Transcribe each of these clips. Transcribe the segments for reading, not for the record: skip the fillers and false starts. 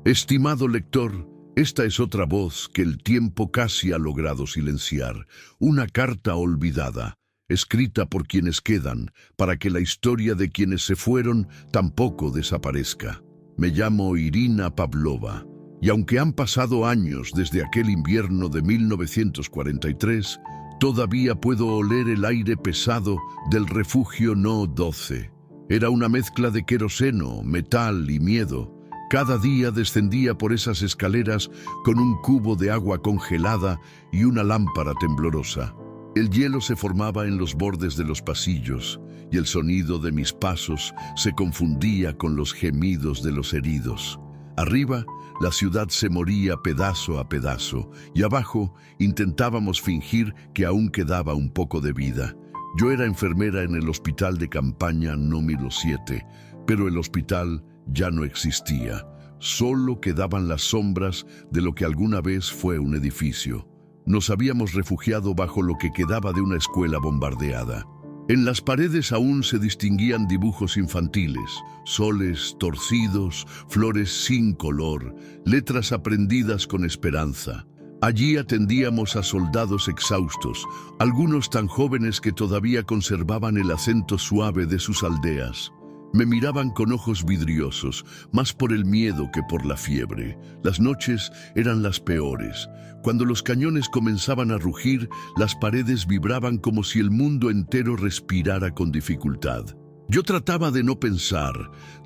Estimado lector, esta es otra voz que el tiempo casi ha logrado silenciar, una carta olvidada, escrita por quienes quedan, para que la historia de quienes se fueron tampoco desaparezca. Me llamo Irina Pavlova, y aunque han pasado años desde aquel invierno de 1943, todavía puedo oler el aire pesado del refugio No. 12. Era una mezcla de queroseno, metal y miedo. Cada día descendía por esas escaleras con un cubo de agua congelada y una lámpara temblorosa. El hielo se formaba en los bordes de los pasillos y el sonido de mis pasos se confundía con los gemidos de los heridos. Arriba, la ciudad se moría pedazo a pedazo y abajo intentábamos fingir que aún quedaba un poco de vida. Yo era enfermera en el hospital de campaña número 7, pero el hospital ya no existía. Solo quedaban las sombras de lo que alguna vez fue un edificio. Nos habíamos refugiado bajo lo que quedaba de una escuela bombardeada. En las paredes aún se distinguían dibujos infantiles, soles torcidos, flores sin color, letras aprendidas con esperanza. Allí atendíamos a soldados exhaustos, algunos tan jóvenes que todavía conservaban el acento suave de sus aldeas. Me miraban con ojos vidriosos, más por el miedo que por la fiebre. Las noches eran las peores. Cuando los cañones comenzaban a rugir, las paredes vibraban como si el mundo entero respirara con dificultad. Yo trataba de no pensar,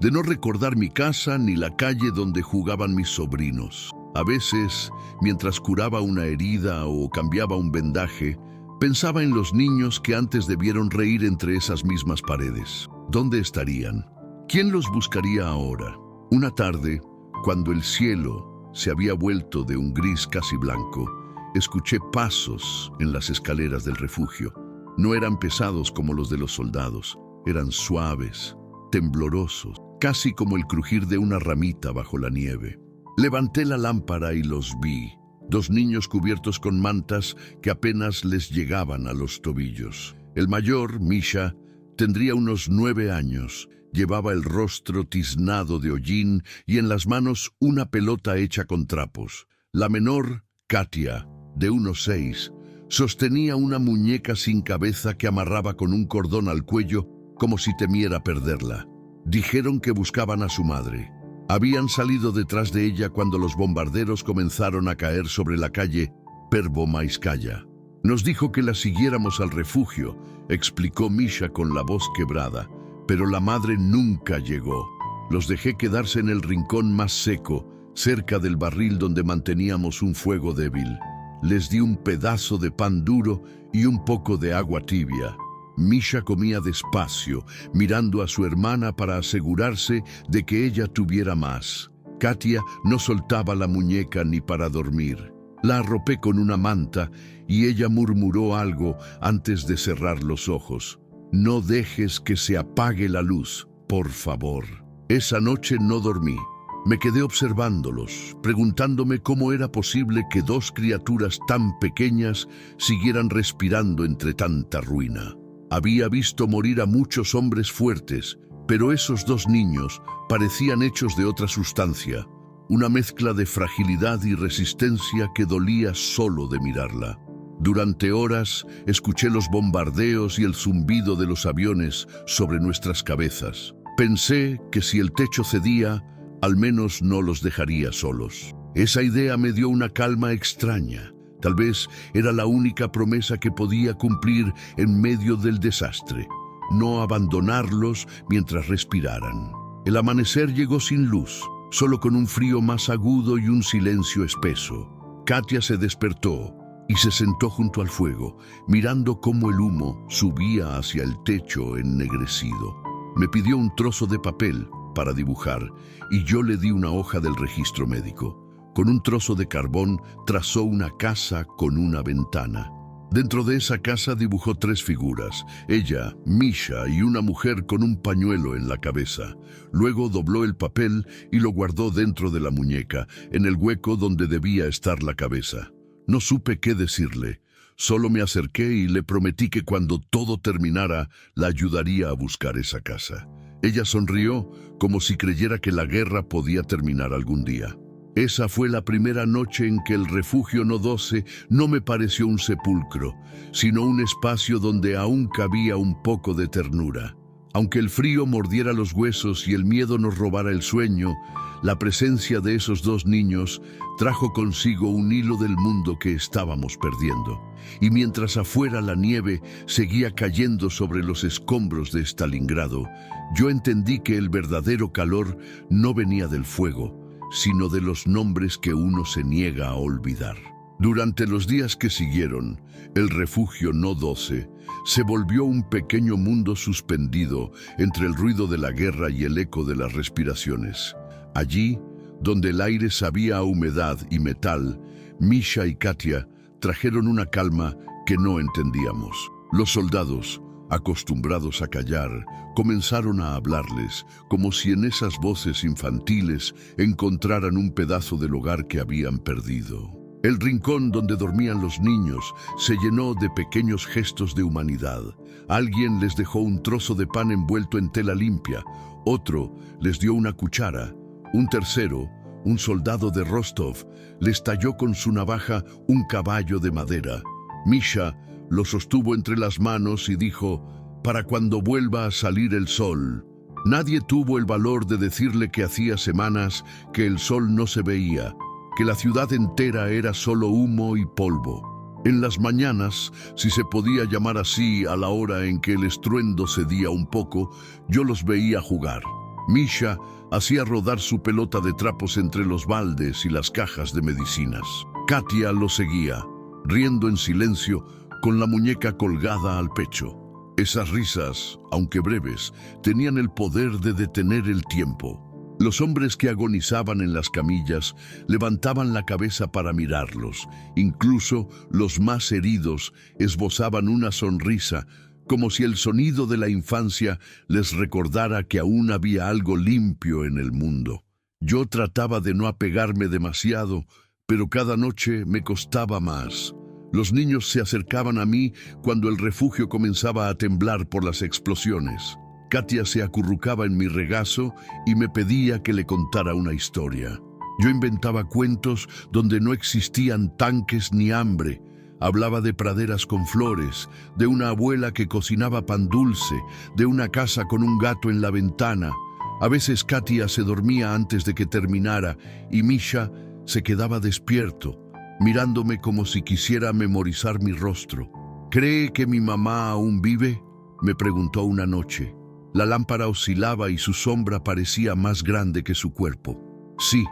de no recordar mi casa ni la calle donde jugaban mis sobrinos. A veces, mientras curaba una herida o cambiaba un vendaje, pensaba en los niños que antes debieron reír entre esas mismas paredes. ¿Dónde estarían? ¿Quién los buscaría ahora? Una tarde, cuando el cielo se había vuelto de un gris casi blanco, escuché pasos en las escaleras del refugio. No eran pesados como los de los soldados, eran suaves, temblorosos, casi como el crujir de una ramita bajo la nieve. Levanté la lámpara y los vi. Dos niños cubiertos con mantas que apenas les llegaban a los tobillos. El mayor, Misha, tendría unos 9 años. Llevaba el rostro tiznado de hollín y en las manos una pelota hecha con trapos. La menor, Katia, de unos 6, sostenía una muñeca sin cabeza que amarraba con un cordón al cuello como si temiera perderla. Dijeron que buscaban a su madre. Habían salido detrás de ella cuando los bombarderos comenzaron a caer sobre la calle Pervomaiskaya. Nos dijo que la siguiéramos al refugio, explicó Misha con la voz quebrada, pero la madre nunca llegó. Los dejé quedarse en el rincón más seco, cerca del barril donde manteníamos un fuego débil. Les di un pedazo de pan duro y un poco de agua tibia. Misha comía despacio, mirando a su hermana para asegurarse de que ella tuviera más. Katia no soltaba la muñeca ni para dormir. La arropé con una manta y ella murmuró algo antes de cerrar los ojos. No dejes que se apague la luz, por favor. Esa noche no dormí. Me quedé observándolos, preguntándome cómo era posible que dos criaturas tan pequeñas siguieran respirando entre tanta ruina. Había visto morir a muchos hombres fuertes, pero esos dos niños parecían hechos de otra sustancia, una mezcla de fragilidad y resistencia que dolía solo de mirarla. Durante horas escuché los bombardeos y el zumbido de los aviones sobre nuestras cabezas. Pensé que si el techo cedía, al menos no los dejaría solos. Esa idea me dio una calma extraña. Tal vez era la única promesa que podía cumplir en medio del desastre. No abandonarlos mientras respiraran. El amanecer llegó sin luz, solo con un frío más agudo y un silencio espeso. Katia se despertó y se sentó junto al fuego, mirando cómo el humo subía hacia el techo ennegrecido. Me pidió un trozo de papel para dibujar y yo le di una hoja del registro médico. Con un trozo de carbón trazó una casa con una ventana. Dentro de esa casa dibujó 3 figuras, ella, Misha y una mujer con un pañuelo en la cabeza. Luego dobló el papel y lo guardó dentro de la muñeca, en el hueco donde debía estar la cabeza. No supe qué decirle, solo me acerqué y le prometí que cuando todo terminara, la ayudaría a buscar esa casa. Ella sonrió como si creyera que la guerra podía terminar algún día. Esa fue la primera noche en que el refugio No 12 no me pareció un sepulcro, sino un espacio donde aún cabía un poco de ternura. Aunque el frío mordiera los huesos y el miedo nos robara el sueño, la presencia de esos dos niños trajo consigo un hilo del mundo que estábamos perdiendo. Y mientras afuera la nieve seguía cayendo sobre los escombros de Stalingrado, yo entendí que el verdadero calor no venía del fuego, sino de los nombres que uno se niega a olvidar. Durante los días que siguieron, el refugio No 12 se volvió un pequeño mundo suspendido entre el ruido de la guerra y el eco de las respiraciones. Allí, donde el aire sabía a humedad y metal, Misha y Katia trajeron una calma que no entendíamos. Los soldados, acostumbrados a callar, comenzaron a hablarles, como si en esas voces infantiles encontraran un pedazo del hogar que habían perdido. El rincón donde dormían los niños se llenó de pequeños gestos de humanidad. Alguien les dejó un trozo de pan envuelto en tela limpia, otro les dio una cuchara, un tercero, un soldado de Rostov, les talló con su navaja un caballo de madera. Misha lo sostuvo entre las manos y dijo: «Para cuando vuelva a salir el sol». Nadie tuvo el valor de decirle que hacía semanas que el sol no se veía, que la ciudad entera era solo humo y polvo. En las mañanas, si se podía llamar así a la hora en que el estruendo cedía un poco, yo los veía jugar. Misha hacía rodar su pelota de trapos entre los baldes y las cajas de medicinas. Katia lo seguía, riendo en silencio, con la muñeca colgada al pecho. Esas risas, aunque breves, tenían el poder de detener el tiempo. Los hombres que agonizaban en las camillas levantaban la cabeza para mirarlos. Incluso los más heridos esbozaban una sonrisa, como si el sonido de la infancia les recordara que aún había algo limpio en el mundo. Yo trataba de no apegarme demasiado, pero cada noche me costaba más. Los niños se acercaban a mí cuando el refugio comenzaba a temblar por las explosiones. Katia se acurrucaba en mi regazo y me pedía que le contara una historia. Yo inventaba cuentos donde no existían tanques ni hambre. Hablaba de praderas con flores, de una abuela que cocinaba pan dulce, de una casa con un gato en la ventana. A veces Katia se dormía antes de que terminara y Misha se quedaba despierto, mirándome como si quisiera memorizar mi rostro. «¿Cree que mi mamá aún vive?», me preguntó una noche. La lámpara oscilaba y su sombra parecía más grande que su cuerpo. «Sí»,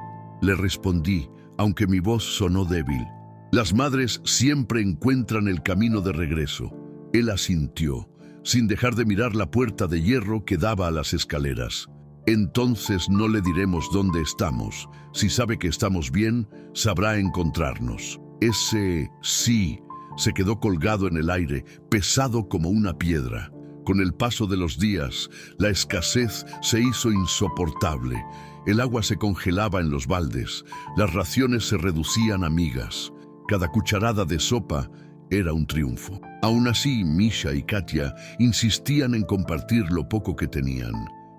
le respondí, aunque mi voz sonó débil. «Las madres siempre encuentran el camino de regreso». Él asintió, sin dejar de mirar la puerta de hierro que daba a las escaleras. «Entonces no le diremos dónde estamos. Si sabe que estamos bien, sabrá encontrarnos». Ese sí se quedó colgado en el aire, pesado como una piedra. Con el paso de los días, la escasez se hizo insoportable. El agua se congelaba en los baldes, las raciones se reducían a migas. Cada cucharada de sopa era un triunfo. Aún así, Misha y Katia insistían en compartir lo poco que tenían.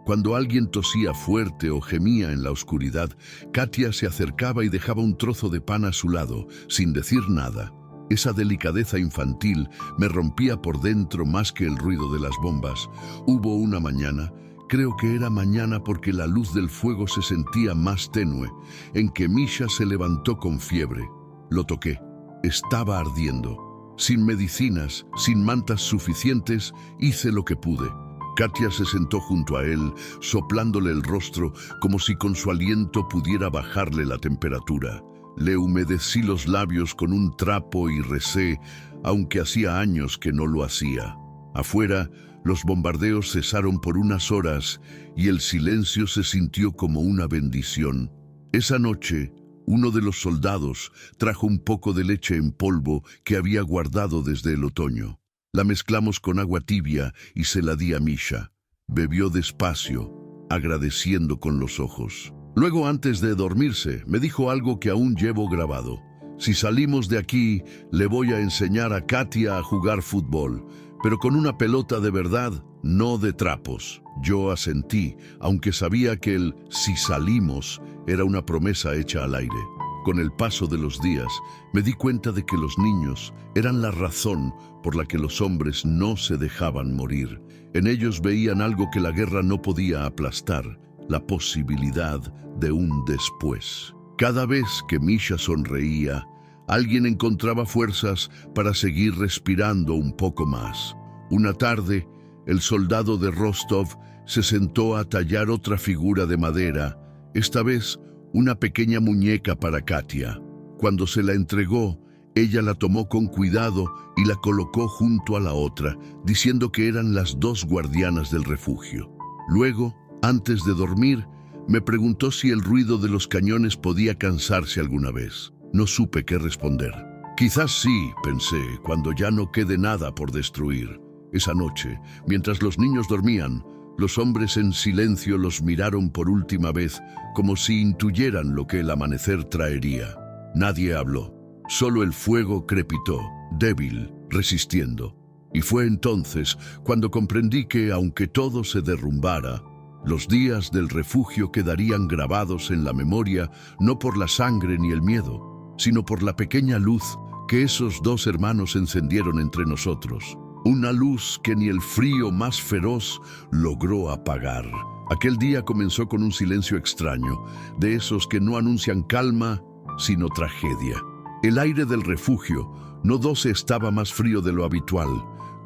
Cuando alguien tosía fuerte o gemía en la oscuridad, Katia se acercaba y dejaba un trozo de pan a su lado, sin decir nada. Esa delicadeza infantil me rompía por dentro más que el ruido de las bombas. Hubo una mañana, creo que era mañana porque la luz del fuego se sentía más tenue, en que Misha se levantó con fiebre. Lo toqué. Estaba ardiendo. Sin medicinas, sin mantas suficientes, hice lo que pude. Katia se sentó junto a él, soplándole el rostro como si con su aliento pudiera bajarle la temperatura. Le humedecí los labios con un trapo y recé, aunque hacía años que no lo hacía. Afuera, los bombardeos cesaron por unas horas y el silencio se sintió como una bendición. Esa noche, uno de los soldados trajo un poco de leche en polvo que había guardado desde el otoño. La mezclamos con agua tibia y se la di a Misha. Bebió despacio, agradeciendo con los ojos. Luego, antes de dormirse, me dijo algo que aún llevo grabado. «Si salimos de aquí, le voy a enseñar a Katia a jugar fútbol, pero con una pelota de verdad, no de trapos». Yo asentí, aunque sabía que el «si salimos» era una promesa hecha al aire. Con el paso de los días, me di cuenta de que los niños eran la razón por la que los hombres no se dejaban morir. En ellos veían algo que la guerra no podía aplastar, la posibilidad de un después. Cada vez que Misha sonreía, alguien encontraba fuerzas para seguir respirando un poco más. Una tarde, el soldado de Rostov se sentó a tallar otra figura de madera, esta vez una pequeña muñeca para Katia. Cuando se la entregó, ella la tomó con cuidado y la colocó junto a la otra, diciendo que eran las dos guardianas del refugio. Luego, antes de dormir, me preguntó si el ruido de los cañones podía cansarse alguna vez. No supe qué responder. Quizás sí, pensé, cuando ya no quede nada por destruir. Esa noche, mientras los niños dormían, los hombres en silencio los miraron por última vez, como si intuyeran lo que el amanecer traería. Nadie habló. Solo el fuego crepitó, débil, resistiendo. Y fue entonces cuando comprendí que, aunque todo se derrumbara, los días del refugio quedarían grabados en la memoria no por la sangre ni el miedo, sino por la pequeña luz que esos dos hermanos encendieron entre nosotros. Una luz que ni el frío más feroz logró apagar. Aquel día comenzó con un silencio extraño, de esos que no anuncian calma, sino tragedia. El aire del refugio no estaba más frío de lo habitual,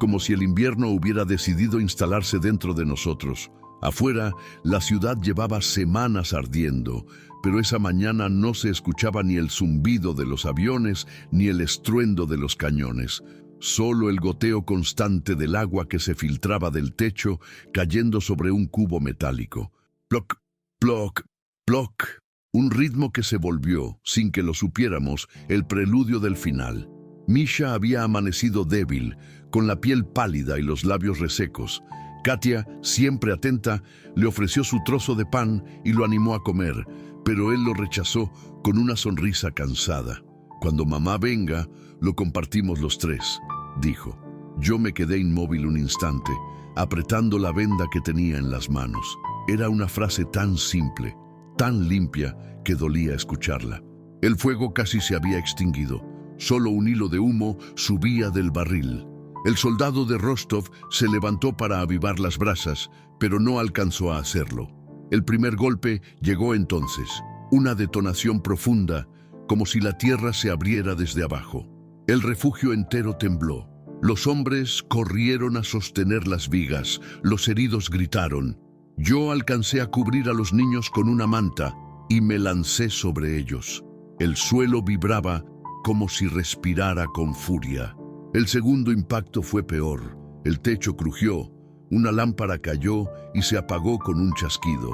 como si el invierno hubiera decidido instalarse dentro de nosotros. Afuera, la ciudad llevaba semanas ardiendo, pero esa mañana no se escuchaba ni el zumbido de los aviones ni el estruendo de los cañones. Solo el goteo constante del agua que se filtraba del techo cayendo sobre un cubo metálico. Ploc, ploc, ploc. Un ritmo que se volvió, sin que lo supiéramos, el preludio del final. Misha había amanecido débil, con la piel pálida y los labios resecos. Katia, siempre atenta, le ofreció su trozo de pan y lo animó a comer, pero él lo rechazó con una sonrisa cansada. «Cuando mamá venga, lo compartimos los tres», dijo. Yo me quedé inmóvil un instante, apretando la venda que tenía en las manos. Era una frase tan simple, tan limpia, que dolía escucharla. El fuego casi se había extinguido. Solo un hilo de humo subía del barril. El soldado de Rostov se levantó para avivar las brasas, pero no alcanzó a hacerlo. El primer golpe llegó entonces, una detonación profunda, como si la tierra se abriera desde abajo. El refugio entero tembló. Los hombres corrieron a sostener las vigas, los heridos gritaron. Yo alcancé a cubrir a los niños con una manta y me lancé sobre ellos. El suelo vibraba como si respirara con furia. El segundo impacto fue peor. El techo crujió, una lámpara cayó y se apagó con un chasquido.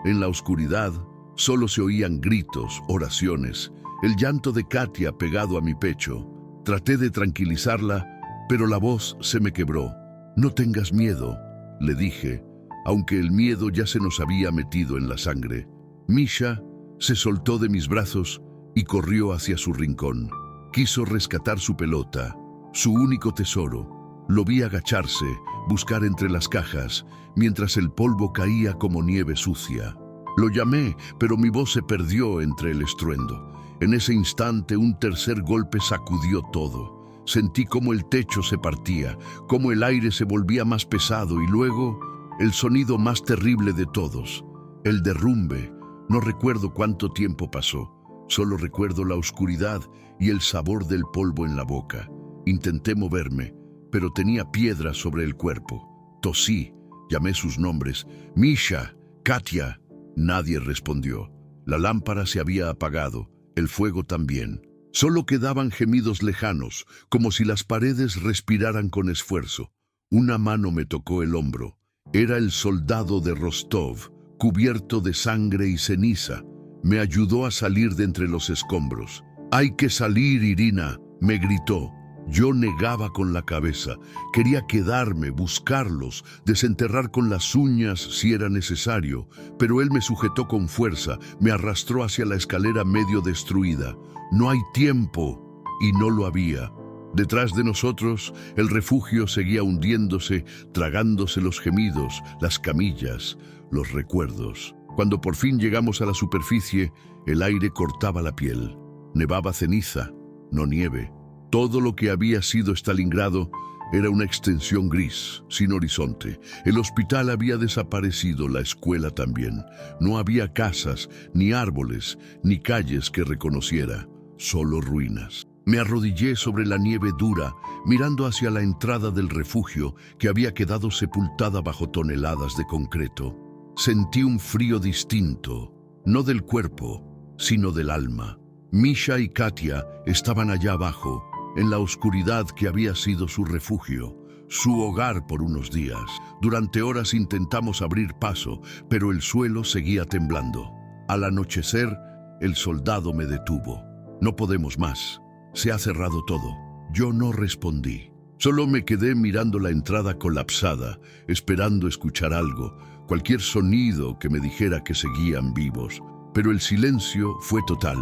En la oscuridad solo se oían gritos, oraciones, el llanto de Katia pegado a mi pecho. Traté de tranquilizarla, pero la voz se me quebró. «No tengas miedo», le dije, aunque el miedo ya se nos había metido en la sangre. Misha se soltó de mis brazos y corrió hacia su rincón. Quiso rescatar su pelota, su único tesoro. Lo vi agacharse, buscar entre las cajas, mientras el polvo caía como nieve sucia. Lo llamé, pero mi voz se perdió entre el estruendo. En ese instante un tercer golpe sacudió todo. Sentí cómo el techo se partía, cómo el aire se volvía más pesado y luego el sonido más terrible de todos, el derrumbe. No recuerdo cuánto tiempo pasó, solo recuerdo la oscuridad y el sabor del polvo en la boca. Intenté moverme, pero tenía piedras sobre el cuerpo. Tosí, llamé sus nombres. «Misha, Katia». Nadie respondió. La lámpara se había apagado, el fuego también. Solo quedaban gemidos lejanos, como si las paredes respiraran con esfuerzo. Una mano me tocó el hombro. Era el soldado de Rostov, cubierto de sangre y ceniza. Me ayudó a salir de entre los escombros. «Hay que salir, Irina», me gritó. Yo negaba con la cabeza. Quería quedarme, buscarlos, desenterrar con las uñas si era necesario, pero él me sujetó con fuerza, me arrastró hacia la escalera medio destruida. «No hay tiempo», y no lo había. Detrás de nosotros, el refugio seguía hundiéndose, tragándose los gemidos, las camillas, los recuerdos. Cuando por fin llegamos a la superficie, el aire cortaba la piel. Nevaba ceniza, no nieve. Todo lo que había sido Stalingrado era una extensión gris, sin horizonte. El hospital había desaparecido, la escuela también. No había casas, ni árboles, ni calles que reconociera, solo ruinas. Me arrodillé sobre la nieve dura, mirando hacia la entrada del refugio que había quedado sepultada bajo toneladas de concreto. Sentí un frío distinto, no del cuerpo, sino del alma. Misha y Katia estaban allá abajo, en la oscuridad que había sido su refugio, su hogar por unos días. Durante horas intentamos abrir paso, pero el suelo seguía temblando. Al anochecer, el soldado me detuvo. No podemos más. Se ha cerrado todo. Yo no respondí. Solo me quedé mirando la entrada colapsada, esperando escuchar algo, cualquier sonido que me dijera que seguían vivos. Pero el silencio fue total,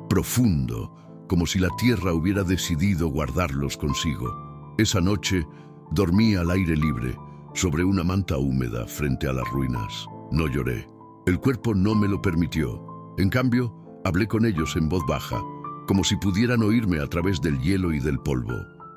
profundo, como si la tierra hubiera decidido guardarlos consigo. Esa noche dormí al aire libre, sobre una manta húmeda frente a las ruinas. No lloré. El cuerpo no me lo permitió. En cambio, hablé con ellos en voz baja, como si pudieran oírme a través del hielo y del polvo.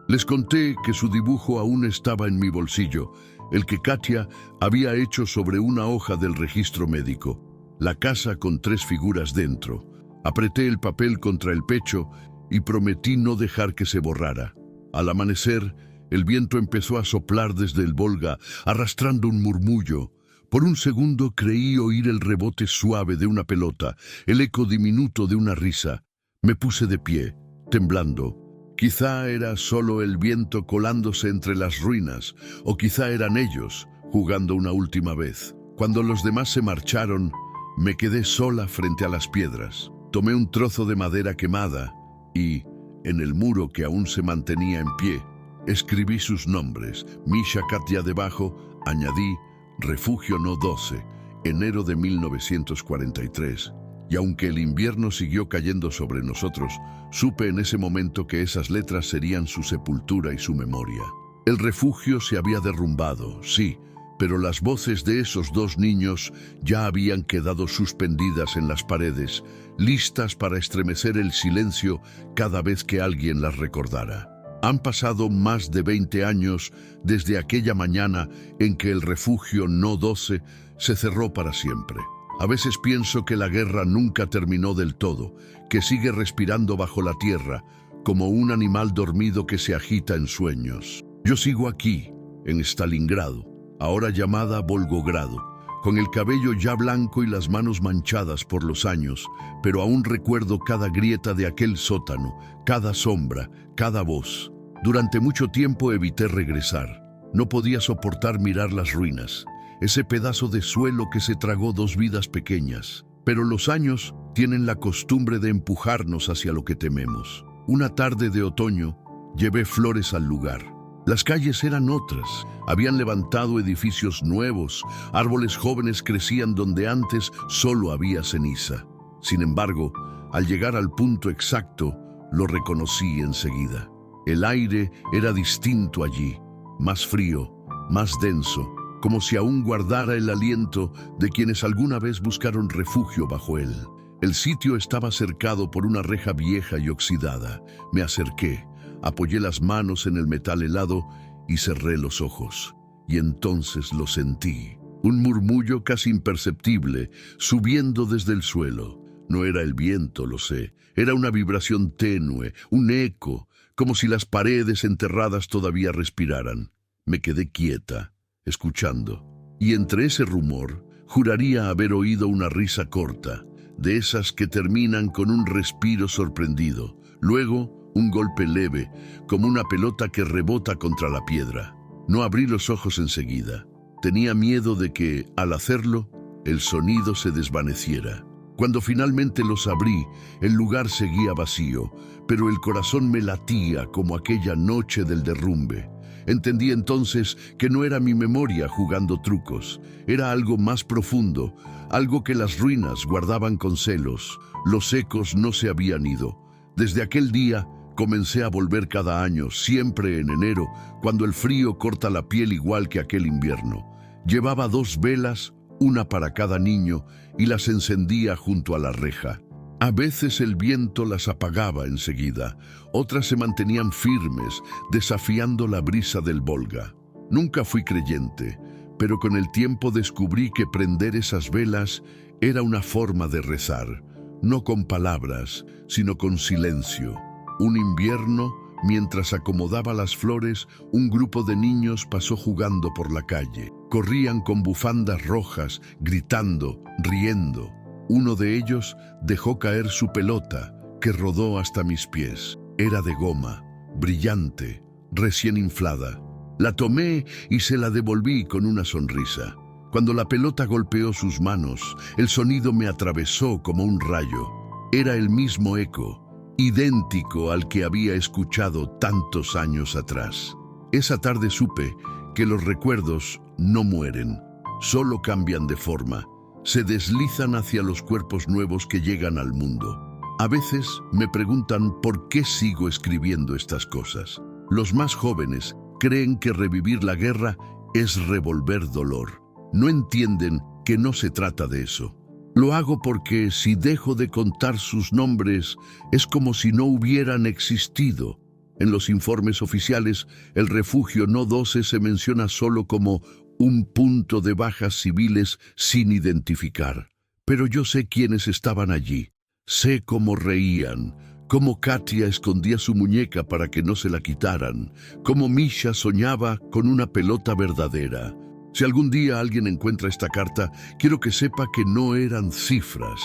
Les conté que su dibujo aún estaba en mi bolsillo, el que Katia había hecho sobre una hoja del registro médico. La casa con 3 figuras dentro. Apreté el papel contra el pecho y prometí no dejar que se borrara. Al amanecer, el viento empezó a soplar desde el Volga, arrastrando un murmullo. Por un segundo creí oír el rebote suave de una pelota, el eco diminuto de una risa. Me puse de pie, temblando. Quizá era solo el viento colándose entre las ruinas, o quizá eran ellos, jugando una última vez. Cuando los demás se marcharon, me quedé sola frente a las piedras. Tomé un trozo de madera quemada y, en el muro que aún se mantenía en pie, escribí sus nombres. Misha, Katia debajo, añadí Refugio No 12, enero de 1943. Y aunque el invierno siguió cayendo sobre nosotros, supe en ese momento que esas letras serían su sepultura y su memoria. El refugio se había derrumbado, sí, pero las voces de esos 2 niños ya habían quedado suspendidas en las paredes, listas para estremecer el silencio cada vez que alguien las recordara. Han pasado más de 20 años desde aquella mañana en que el refugio No 12 se cerró para siempre. A veces pienso que la guerra nunca terminó del todo, que sigue respirando bajo la tierra, como un animal dormido que se agita en sueños. Yo sigo aquí, en Stalingrado, ahora llamada Volgogrado, con el cabello ya blanco y las manos manchadas por los años, pero aún recuerdo cada grieta de aquel sótano, cada sombra, cada voz. Durante mucho tiempo evité regresar. No podía soportar mirar las ruinas, ese pedazo de suelo que se tragó 2 vidas pequeñas. Pero los años tienen la costumbre de empujarnos hacia lo que tememos. Una tarde de otoño, llevé flores al lugar. Las calles eran otras, habían levantado edificios nuevos, árboles jóvenes crecían donde antes solo había ceniza. Sin embargo, al llegar al punto exacto, lo reconocí enseguida. El aire era distinto allí, más frío, más denso, como si aún guardara el aliento de quienes alguna vez buscaron refugio bajo él. El sitio estaba cercado por una reja vieja y oxidada. Me acerqué, apoyé las manos en el metal helado y cerré los ojos. Y entonces lo sentí. Un murmullo casi imperceptible, subiendo desde el suelo. No era el viento, lo sé. Era una vibración tenue, un eco, como si las paredes enterradas todavía respiraran. Me quedé quieta, escuchando. Y entre ese rumor, juraría haber oído una risa corta, de esas que terminan con un respiro sorprendido. Luego, un golpe leve, como una pelota que rebota contra la piedra. No abrí los ojos enseguida. Tenía miedo de que, al hacerlo, el sonido se desvaneciera. Cuando finalmente los abrí, el lugar seguía vacío, pero el corazón me latía como aquella noche del derrumbe. Entendí entonces que no era mi memoria jugando trucos, era algo más profundo, algo que las ruinas guardaban con celos. Los ecos no se habían ido. Desde aquel día comencé a volver cada año, siempre en enero, cuando el frío corta la piel igual que aquel invierno. Llevaba 2 velas, una para cada niño, y las encendía junto a la reja. A veces el viento las apagaba enseguida, otras se mantenían firmes, desafiando la brisa del Volga. Nunca fui creyente, pero con el tiempo descubrí que prender esas velas era una forma de rezar, no con palabras, sino con silencio. Un invierno, mientras acomodaba las flores, un grupo de niños pasó jugando por la calle. Corrían con bufandas rojas, gritando, riendo. Uno de ellos dejó caer su pelota, que rodó hasta mis pies. Era de goma, brillante, recién inflada. La tomé y se la devolví con una sonrisa. Cuando la pelota golpeó sus manos, el sonido me atravesó como un rayo. Era el mismo eco, idéntico al que había escuchado tantos años atrás. Esa tarde supe que los recuerdos no mueren, solo cambian de forma. Se deslizan hacia los cuerpos nuevos que llegan al mundo. A veces me preguntan por qué sigo escribiendo estas cosas. Los más jóvenes creen que revivir la guerra es revolver dolor. No entienden que no se trata de eso. Lo hago porque si dejo de contar sus nombres, es como si no hubieran existido. En los informes oficiales, el refugio No 12 se menciona solo como un punto de bajas civiles sin identificar. Pero yo sé quiénes estaban allí. Sé cómo reían, cómo Katia escondía su muñeca para que no se la quitaran, cómo Misha soñaba con una pelota verdadera. Si algún día alguien encuentra esta carta, quiero que sepa que no eran cifras.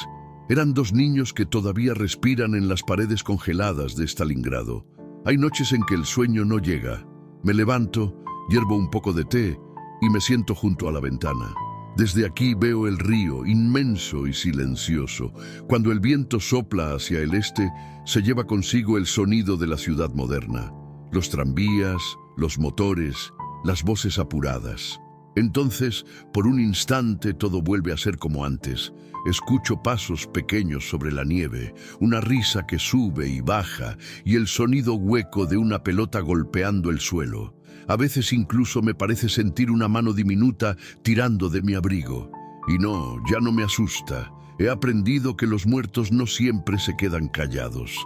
Eran dos niños que todavía respiran en las paredes congeladas de Stalingrado. Hay noches en que el sueño no llega. Me levanto, hiervo un poco de té y me siento junto a la ventana. Desde aquí veo el río, inmenso y silencioso. Cuando el viento sopla hacia el este, se lleva consigo el sonido de la ciudad moderna. Los tranvías, los motores, las voces apuradas. Entonces, por un instante, todo vuelve a ser como antes. Escucho pasos pequeños sobre la nieve, una risa que sube y baja, y el sonido hueco de una pelota golpeando el suelo. A veces incluso me parece sentir una mano diminuta tirando de mi abrigo. Y no, ya no me asusta. He aprendido que los muertos no siempre se quedan callados.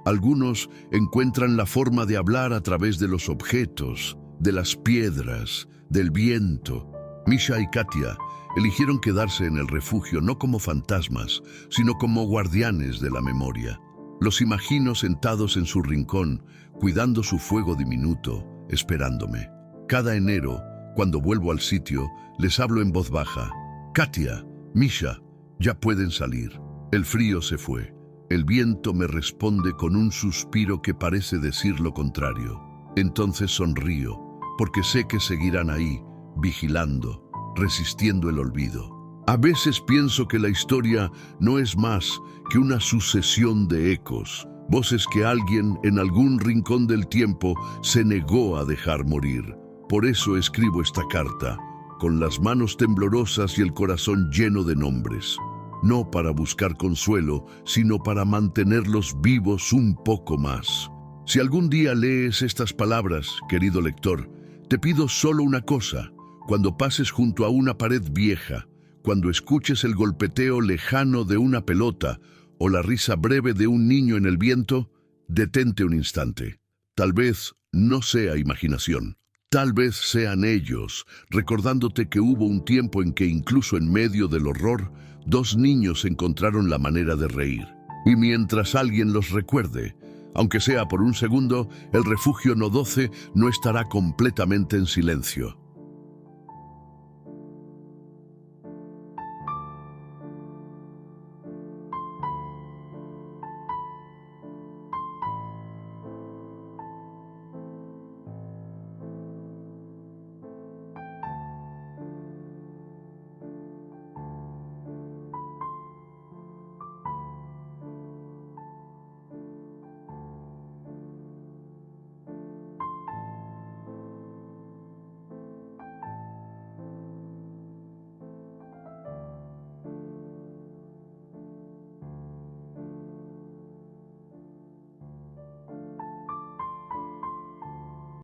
Algunos encuentran la forma de hablar a través de los objetos, de las piedras, del viento. Misha y Katia eligieron quedarse en el refugio no como fantasmas, sino como guardianes de la memoria. Los imagino sentados en su rincón, cuidando su fuego diminuto, esperándome. Cada enero, cuando vuelvo al sitio, les hablo en voz baja. Katia, Misha, ya pueden salir. El frío se fue. El viento me responde con un suspiro que parece decir lo contrario. Entonces sonrío, porque sé que seguirán ahí, vigilando, resistiendo el olvido. A veces pienso que la historia no es más que una sucesión de ecos, voces que alguien en algún rincón del tiempo se negó a dejar morir. Por eso escribo esta carta, con las manos temblorosas y el corazón lleno de nombres. No para buscar consuelo, sino para mantenerlos vivos un poco más. Si algún día lees estas palabras, querido lector, te pido solo una cosa. Cuando pases junto a una pared vieja, cuando escuches el golpeteo lejano de una pelota o la risa breve de un niño en el viento, detente un instante. Tal vez no sea imaginación. Tal vez sean ellos, recordándote que hubo un tiempo en que incluso en medio del horror, dos niños encontraron la manera de reír. Y mientras alguien los recuerde, aunque sea por un segundo, el refugio No 12 no estará completamente en silencio.